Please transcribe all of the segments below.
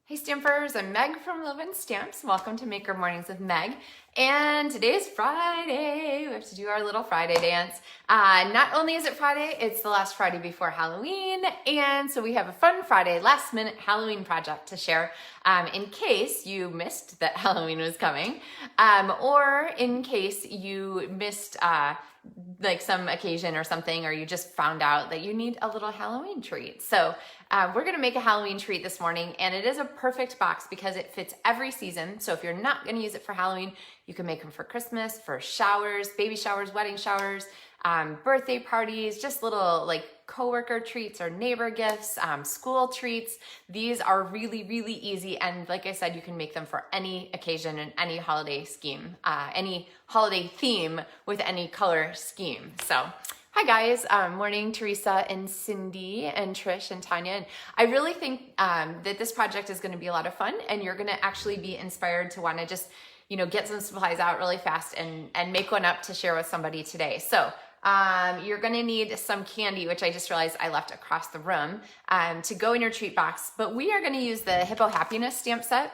Hey Stampers, I'm Meg from Loven Stamps. Welcome to Maker Mornings with Meg. And today is Friday. We have to do our little Friday dance. Not only is it Friday, it's the last Friday before Halloween. And so we have a fun Friday last minute Halloween project to share in case you missed that Halloween was coming, or in case you missed like some occasion or something, or you just found out that you need a little Halloween treat. So we're gonna make a Halloween treat this morning, and it is a perfect box because it fits every season. So if you're not gonna use it for Halloween, you can make them for Christmas, for showers, baby showers, wedding showers, birthday parties, just little like coworker treats or neighbor gifts, school treats. These are really, really easy. And like I said, you can make them for any occasion and any holiday scheme, any holiday theme with any color scheme. So hi guys, morning Teresa and Cindy and Trish and Tanya. And I really think that this project is gonna be a lot of fun, and you're gonna actually be inspired to wanna just, you know, get some supplies out really fast and make one up to share with somebody today. So you're gonna need some candy, which I just realized I left across the room, to go in your treat box. But we are gonna use the Hippo Happiness stamp set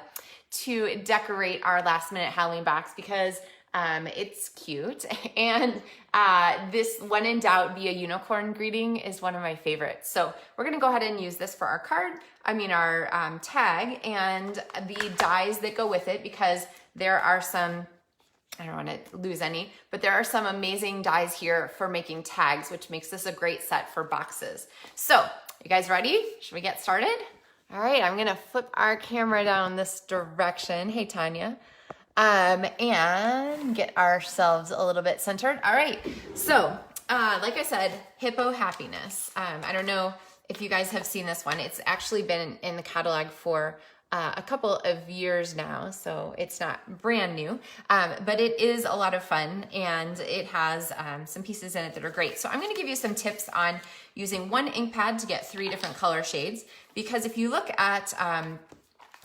to decorate our last minute Halloween box because it's cute. And this when in doubt, be a unicorn greeting is one of my favorites. So we're gonna go ahead and use this for our our tag and the dies that go with it, because there are some, I don't want to lose any, but there are some amazing dies here for making tags, which makes this a great set for boxes. So, you guys ready? Should we get started? All right, I'm gonna flip our camera down this direction. Hey, Tanya. And get ourselves a little bit centered. All right, so like I said, Hippo Happiness. I don't know if you guys have seen this one. It's actually been in the catalog for a couple of years now, so it's not brand new, but it is a lot of fun, and it has some pieces in it that are great. So I'm gonna give you some tips on using one ink pad to get 3 different color shades, because if you look at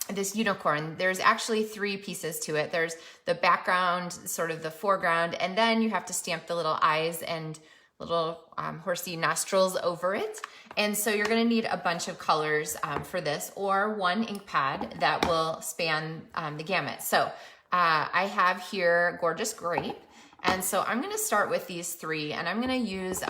this unicorn, there's actually 3 pieces to it. There's the background, sort of the foreground, and then you have to stamp the little eyes and little horsey nostrils over it. And so you're gonna need a bunch of colors for this, or one ink pad that will span the gamut. So I have here Gorgeous Grape. And so I'm gonna start with these 3, and I'm gonna use,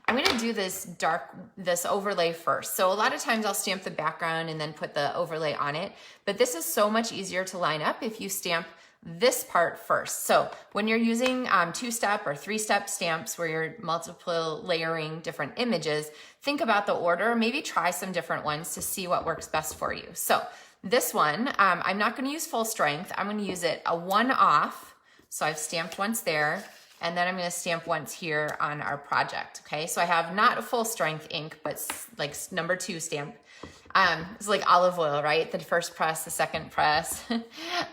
I'm gonna do this overlay first. So a lot of times I'll stamp the background and then put the overlay on it, but this is so much easier to line up if you stamp this part first. So when you're using 2-step or 3-step stamps where you're multiple layering different images, think about the order, maybe try some different ones to see what works best for you. So this one, I'm not gonna use full strength. I'm gonna use it a 1 off. So I've stamped once there, and then I'm gonna stamp once here on our project, okay? So I have not a full strength ink, but like number 2 stamp. It's like olive oil, right? The first press, the second press.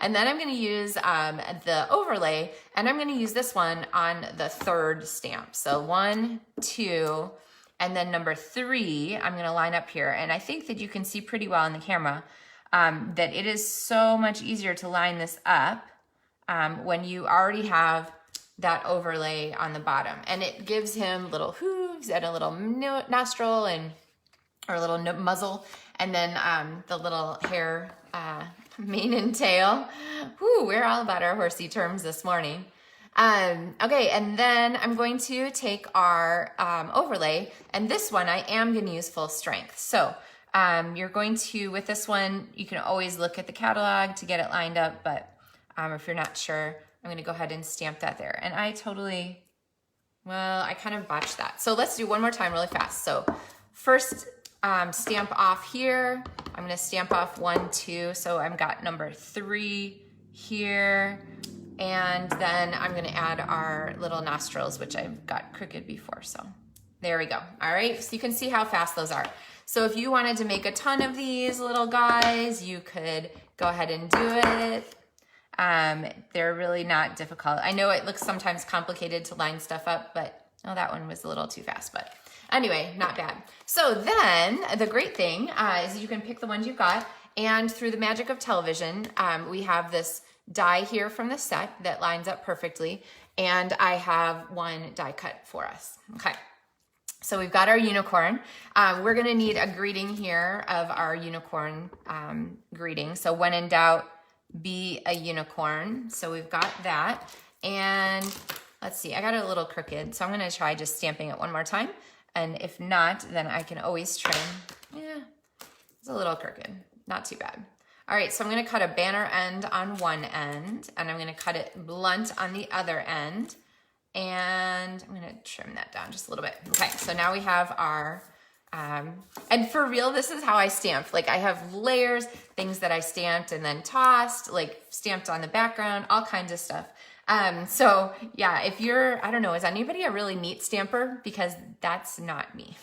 And then I'm gonna use the overlay, and I'm gonna use this one on the 3rd stamp. So 1, 2, and then number 3, I'm gonna line up here. And I think that you can see pretty well in the camera that it is so much easier to line this up when you already have that overlay on the bottom. And it gives him little hooves and a little nostril or a little muzzle, and then the little hair, mane and tail. Whew, we're all about our horsey terms this morning. Okay, and then I'm going to take our overlay, and this one I am gonna use full strength. So you're going to, with this one, you can always look at the catalog to get it lined up, but if you're not sure, I'm gonna go ahead and stamp that there. And I kind of botched that. So let's do one more time really fast. So first, stamp off here. I'm gonna stamp off 1, 2. So I've got number 3 here. And then I'm gonna add our little nostrils, which I've got crooked before. So there we go. All right, so you can see how fast those are. So if you wanted to make a ton of these little guys, you could go ahead and do it. They're really not difficult. I know it looks sometimes complicated to line stuff up, but oh, that one was a little too fast, but anyway, not bad. So then the great thing is you can pick the ones you've got, and through the magic of television, we have this die here from the set that lines up perfectly, and I have one die cut for us. Okay. So we've got our unicorn. We're gonna need a greeting here of our unicorn greeting. So when in doubt, be a unicorn. So we've got that. And let's see, I got it a little crooked. So I'm gonna try just stamping it one more time. And if not, then I can always trim. Yeah, it's a little crooked, not too bad. All right, so I'm gonna cut a banner end on one end, and I'm gonna cut it blunt on the other end. And I'm gonna trim that down just a little bit. Okay, so now we have our, and for real, this is how I stamp. Like I have layers, things that I stamped and then tossed, like stamped on the background, all kinds of stuff. So yeah, if you're, I don't know, is anybody a really neat stamper? Because that's not me.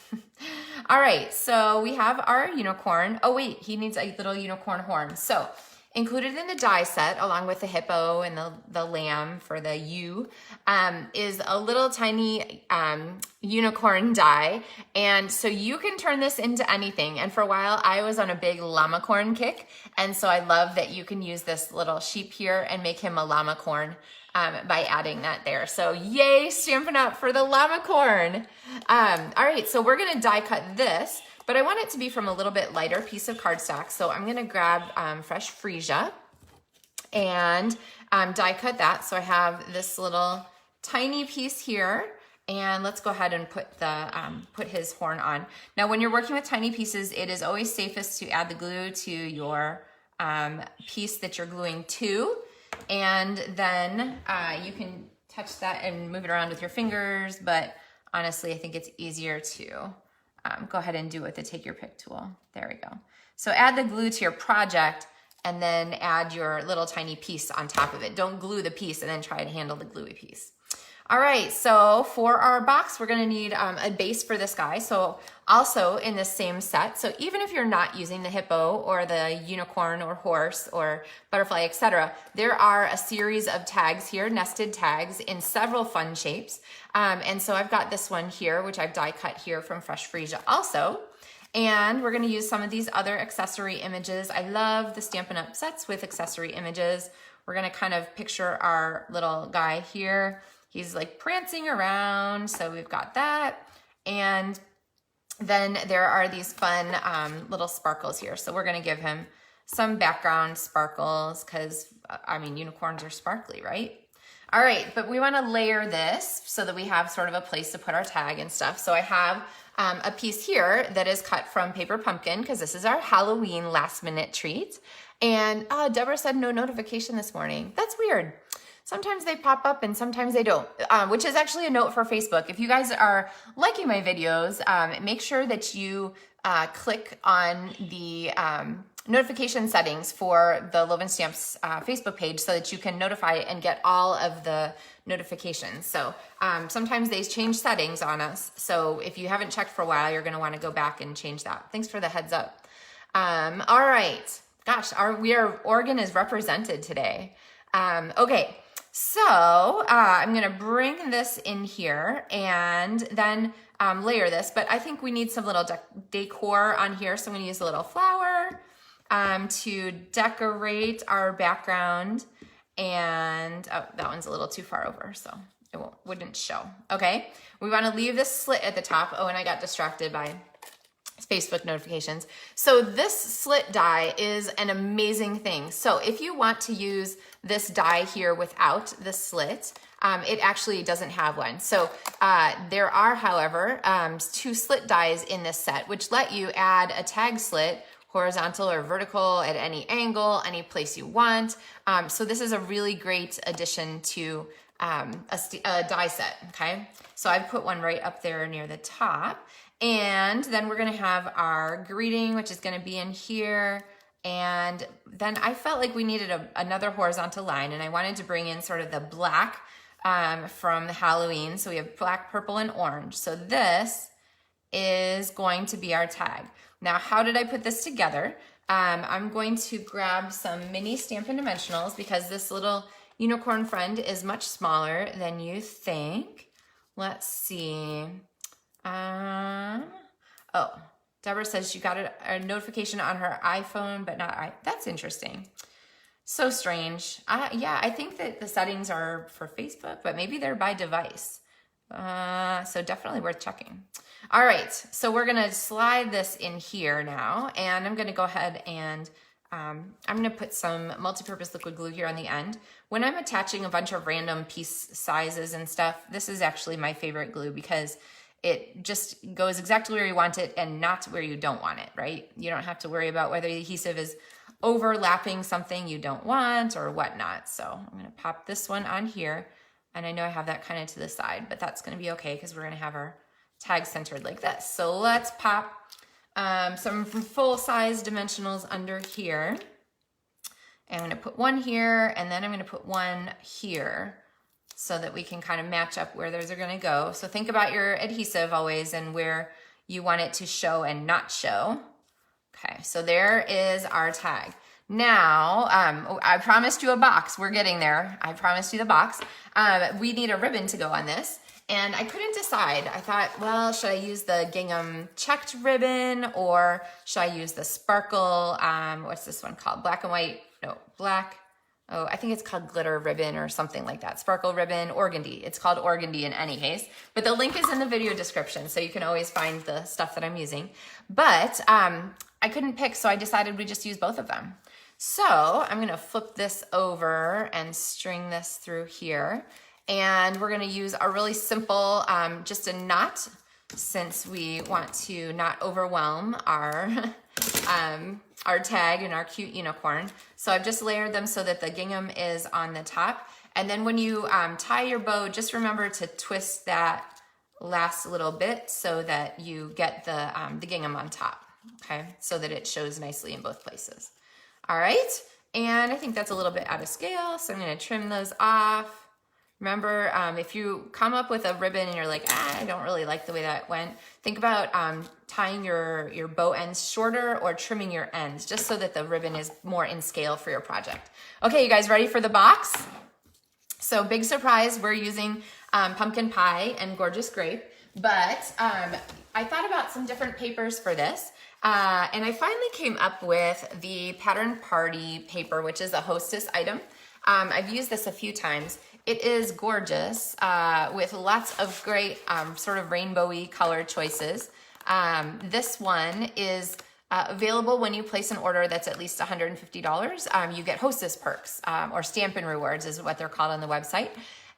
All right, so we have our unicorn. Oh wait, he needs a little unicorn horn. So included in the die set, along with the hippo and the lamb for the U, is a little tiny unicorn die. And so you can turn this into anything. And for a while, I was on a big llamacorn kick. And so I love that you can use this little sheep here and make him a llamacorn by adding that there. So yay, Stampin' Up! For the llamacorn. All right, so we're gonna die cut this. But I want it to be from a little bit lighter piece of cardstock. So I'm gonna grab fresh freesia and die cut that. So I have this little tiny piece here, and let's go ahead and put the put his horn on. Now, when you're working with tiny pieces, it is always safest to add the glue to your piece that you're gluing to. And then you can touch that and move it around with your fingers. But honestly, I think it's easier to go ahead and do it with the take your pick tool. There we go. So add the glue to your project and then add your little tiny piece on top of it. Don't glue the piece and then try to handle the gluey piece. All right, so for our box, we're gonna need a base for this guy. So also in the same set, so even if you're not using the hippo or the unicorn or horse or butterfly, etc., there are a series of tags here, nested tags in several fun shapes. And so I've got this one here, which I've die cut here from Fresh Freesia also. And we're gonna use some of these other accessory images. I love the Stampin' Up! Sets with accessory images. We're gonna kind of picture our little guy here. He's like prancing around, so we've got that. And then there are these fun little sparkles here. So we're gonna give him some background sparkles because, I mean, unicorns are sparkly, right? All right, but we wanna layer this so that we have sort of a place to put our tag and stuff. So I have a piece here that is cut from paper pumpkin because this is our Halloween last minute treat. And Deborah said no notification this morning. That's weird. Sometimes they pop up and sometimes they don't, which is actually a note for Facebook. If you guys are liking my videos, make sure that you click on the notification settings for the Loven Stamps Facebook page so that you can notify and get all of the notifications. So sometimes they change settings on us. So if you haven't checked for a while, you're gonna wanna go back and change that. Thanks for the heads up. All right, gosh, our organ is represented today. Okay. So I'm gonna bring this in here and then layer this, but I think we need some little decor on here. So I'm gonna use a little flower to decorate our background. And oh, that one's a little too far over, so it wouldn't show. Okay, we wanna leave this slit at the top. Oh, and I got distracted by Facebook notifications. So this slit die is an amazing thing. So if you want to use this die here without the slit, it actually doesn't have one. So there are, however, 2 slit dies in this set, which let you add a tag slit, horizontal or vertical, at any angle, any place you want. So this is a really great addition to a die set, okay? So I've put one right up there near the top. And then we're gonna have our greeting, which is gonna be in here. And then I felt like we needed another horizontal line, and I wanted to bring in sort of the black from the Halloween. So we have black, purple, and orange. So this is going to be our tag. Now, how did I put this together? I'm going to grab some mini Stampin' Dimensionals because this little unicorn friend is much smaller than you think. Let's see. Oh, Deborah says she got a notification on her iPhone, but not that's interesting. So strange. Yeah, I think that the settings are for Facebook, but maybe they're by device. So definitely worth checking. All right, so we're gonna slide this in here now, and I'm gonna go ahead and I'm gonna put some multi-purpose liquid glue here on the end. When I'm attaching a bunch of random piece sizes and stuff, this is actually my favorite glue because it just goes exactly where you want it and not where you don't want it, right? You don't have to worry about whether the adhesive is overlapping something you don't want or whatnot. So I'm gonna pop this one on here, and I know I have that kind of to the side, but that's gonna be okay because we're gonna have our tag centered like this. So let's pop some full-size dimensionals under here. And I'm gonna put one here, and then I'm gonna put one here so that we can kind of match up where those are gonna go. So think about your adhesive always and where you want it to show and not show. Okay, so there is our tag. Now, I promised you a box. We're getting there. I promised you the box. We need a ribbon to go on this. And I couldn't decide. I thought, well, should I use the gingham checked ribbon or should I use the sparkle, what's this one called? Black and white, no, black. Oh, I think it's called glitter ribbon or something like that. Sparkle ribbon, organdy. It's called organdy in any case. But the link is in the video description, so you can always find the stuff that I'm using. But I couldn't pick, so I decided we just use both of them. So I'm gonna flip this over and string this through here. And we're gonna use a really simple, just a knot, since we want to not overwhelm our tag and our cute unicorn. So I've just layered them so that the gingham is on the top. And then when you tie your bow, just remember to twist that last little bit so that you get the gingham on top, okay? So that it shows nicely in both places. All right, and I think that's a little bit out of scale, so I'm gonna trim those off. Remember, if you come up with a ribbon and you're like, I don't really like the way that went, think about tying your bow ends shorter or trimming your ends, just so that the ribbon is more in scale for your project. Okay, you guys ready for the box? So big surprise, we're using pumpkin pie and gorgeous grape, but I thought about some different papers for this. And I finally came up with the Pattern Party paper, which is a Hostess item. I've used this a few times. It is gorgeous with lots of great sort of rainbowy color choices. This one is available when you place an order that's at least $150. You get Hostess perks or Stampin rewards is what they're called on the website.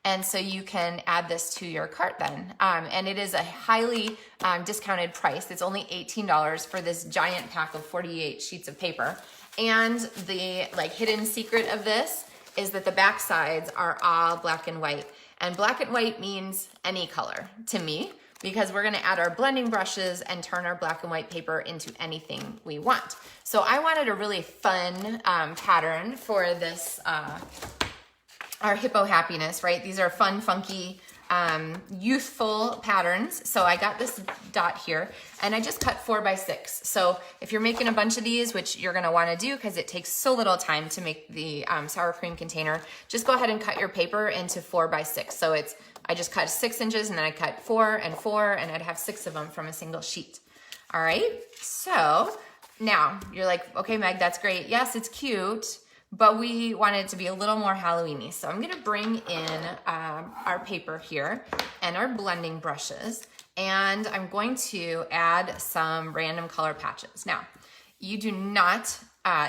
And so you can add this to your cart then. And it is a highly discounted price. It's only $18 for this giant pack of 48 sheets of paper. And the hidden secret of this is that the back sides are all black and white. And black and white means any color to me, because we're gonna add our blending brushes and turn our black and white paper into anything we want. So I wanted a really fun pattern for this, our Hippo Happiness, right? These are fun, funky, youthful patterns. So I got this dot here and I just cut 4 by 6. So if you're making a bunch of these, which you're gonna wanna do because it takes so little time to make the sour cream container, just go ahead and cut your paper into 4 by 6. So I just cut 6 inches and then I cut 4 and 4 and I'd have 6 of them from a single sheet. All right, so now you're like, okay, Meg, that's great. Yes, it's cute, but we want it to be a little more Halloween-y. So I'm gonna bring in our paper here and our blending brushes, and I'm going to add some random color patches. Now, you do not,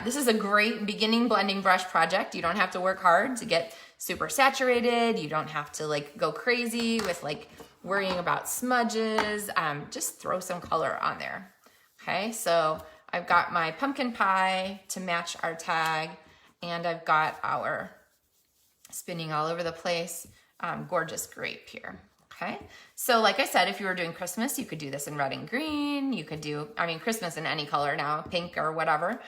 this is a great beginning blending brush project. You don't have to work hard to get super saturated. You don't have to go crazy with worrying about smudges. Just throw some color on there. Okay, so I've got my pumpkin pie to match our tag, and I've got our spinning all over the place, gorgeous grape here, okay? So like I said, if you were doing Christmas, you could do this in red and green. You could do, Christmas in any color now, pink or whatever.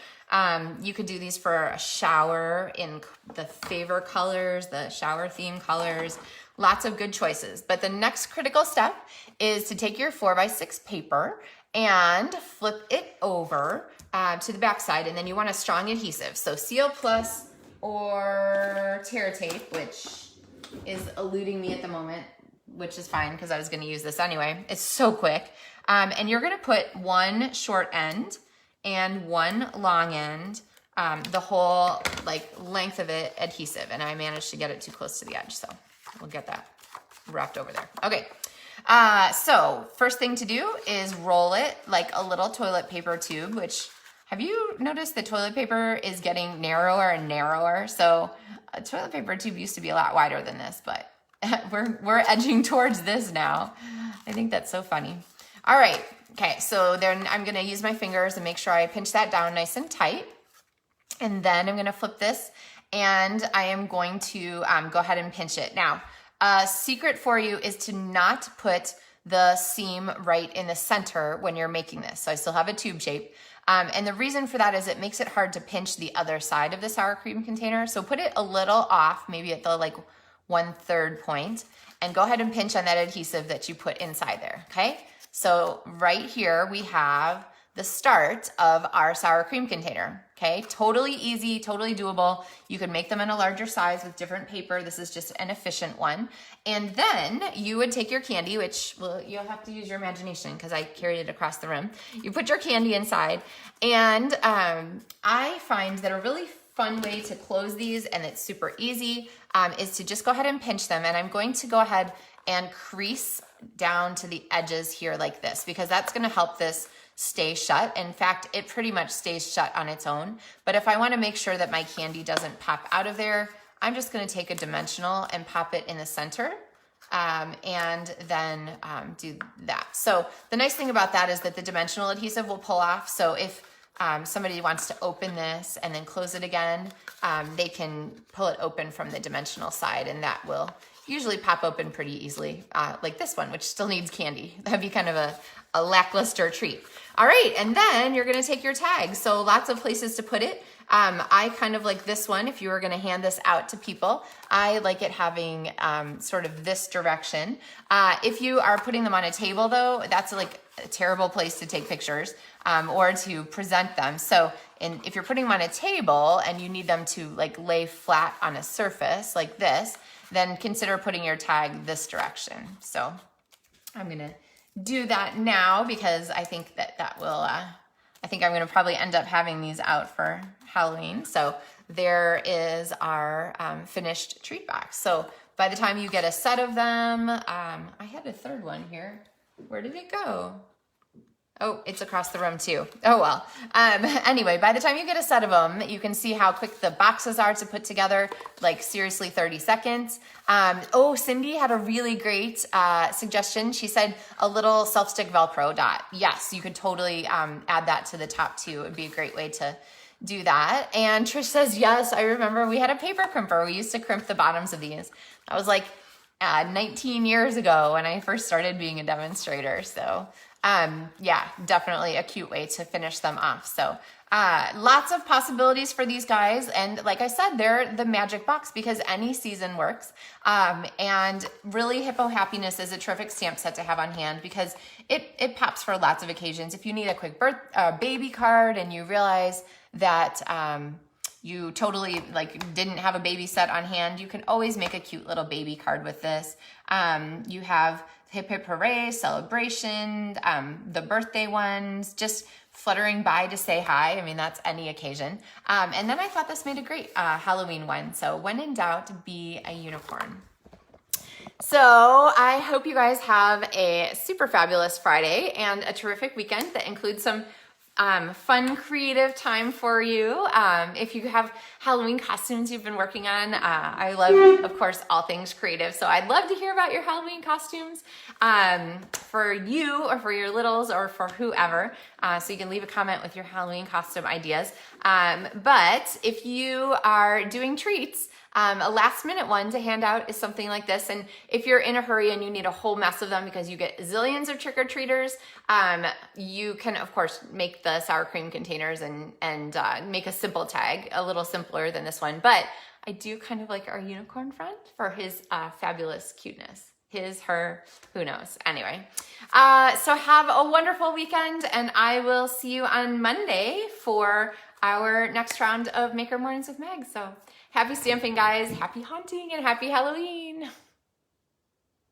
You could do these for a shower in the favor colors, the shower theme colors, lots of good choices. But the next critical step is to take your 4 by 6 paper and flip it over to the back side, and then you want a strong adhesive. So Seal Plus or Tear Tape, which is eluding me at the moment, which is fine because I was gonna use this anyway. It's so quick. And you're gonna put one short end and one long end, the whole length of it adhesive, and I managed to get it too close to the edge, so we'll get that wrapped over there. Okay, So first thing to do is roll it like a little toilet paper tube, which have you noticed the toilet paper is getting narrower and narrower? So a toilet paper tube used to be a lot wider than this, but we're edging towards this now. I think that's so funny. All right, okay, so then I'm gonna use my fingers and make sure I pinch that down nice and tight. And then I'm gonna flip this and I am going to go ahead and pinch it. Now, a secret for you is to not put the seam right in the center when you're making this. So I still have a tube shape. And the reason for that is it makes it hard to pinch the other side of the sour cream container. So put it a little off, maybe at the like 1/3 point, and go ahead and pinch on that adhesive that you put inside there, okay? So right here we have the start of our sour cream container, okay? Totally easy, totally doable. You can make them in a larger size with different paper. This is just an efficient one. And then you would take your candy, which, well, you'll have to use your imagination because I carried it across the room. You put your candy inside, and I find that a really fun way to close these, and it's super easy, is to just go ahead and pinch them. And I'm going to go ahead and crease down to the edges here like this, because that's gonna help this stay shut. In fact, it pretty much stays shut on its own. But if I want to make sure that my candy doesn't pop out of there, I'm just going to take a dimensional and pop it in the center, and then do that. So the nice thing about that is that the dimensional adhesive will pull off. So if somebody wants to open this and then close it again, they can pull it open from the dimensional side, and that will usually pop open pretty easily, like this one, which still needs candy. That'd be kind of a lackluster treat. All right, and then you're gonna take your tag. So lots of places to put it. I kind of like this one. If you were gonna hand this out to people, I like it having sort of this direction. If you are putting them on a table though, that's like a terrible place to take pictures or to present them. So if you're putting them on a table and you need them to like lay flat on a surface like this, then consider putting your tag this direction. So I'm gonna do that now because I think that will, I think I'm gonna probably end up having these out for Halloween. So there is our finished treat box. So by the time you get a set of them, I had a third one here. Where did it go? Oh, it's across the room too. Oh well. Anyway, by the time you get a set of them, you can see how quick the boxes are to put together, like seriously 30 seconds. Oh, Cindy had a really great suggestion. She said a little self-stick Velcro dot. Yes, you could totally add that to the top too. It would be a great way to do that. And Trish says, yes, I remember we had a paper crimper. We used to crimp the bottoms of these. That was like 19 years ago when I first started being a demonstrator. So yeah, definitely a cute way to finish them off. So lots of possibilities for these guys. And like I said, they're the magic box because any season works. And really Hippo Happiness is a terrific stamp set to have on hand because it pops for lots of occasions. If you need a quick baby card and you realize that you totally didn't have a baby set on hand, you can always make a cute little baby card with this. You have Hip Hip Hooray, Celebration, the birthday ones, just fluttering by to say hi. I mean, that's any occasion. And then I thought this made a great Halloween one. So when in doubt, be a unicorn. So I hope you guys have a super fabulous Friday and a terrific weekend that includes some fun, creative time for you. If you have Halloween costumes you've been working on, I love, of course, all things creative. So I'd love to hear about your Halloween costumes for you or for your littles or for whoever. So you can leave a comment with your Halloween costume ideas. But if you are doing treats, a last minute one to hand out is something like this. And if you're in a hurry and you need a whole mess of them because you get zillions of trick-or-treaters, you can, of course, make the sour cream containers and make a simple tag, a little simpler than this one. But I do kind of like our unicorn friend for his fabulous cuteness. His, her, who knows. Anyway, so have a wonderful weekend, and I will see you on Monday for our next round of Maker Mornings with Meg. So happy stamping, guys. Happy haunting and happy Halloween.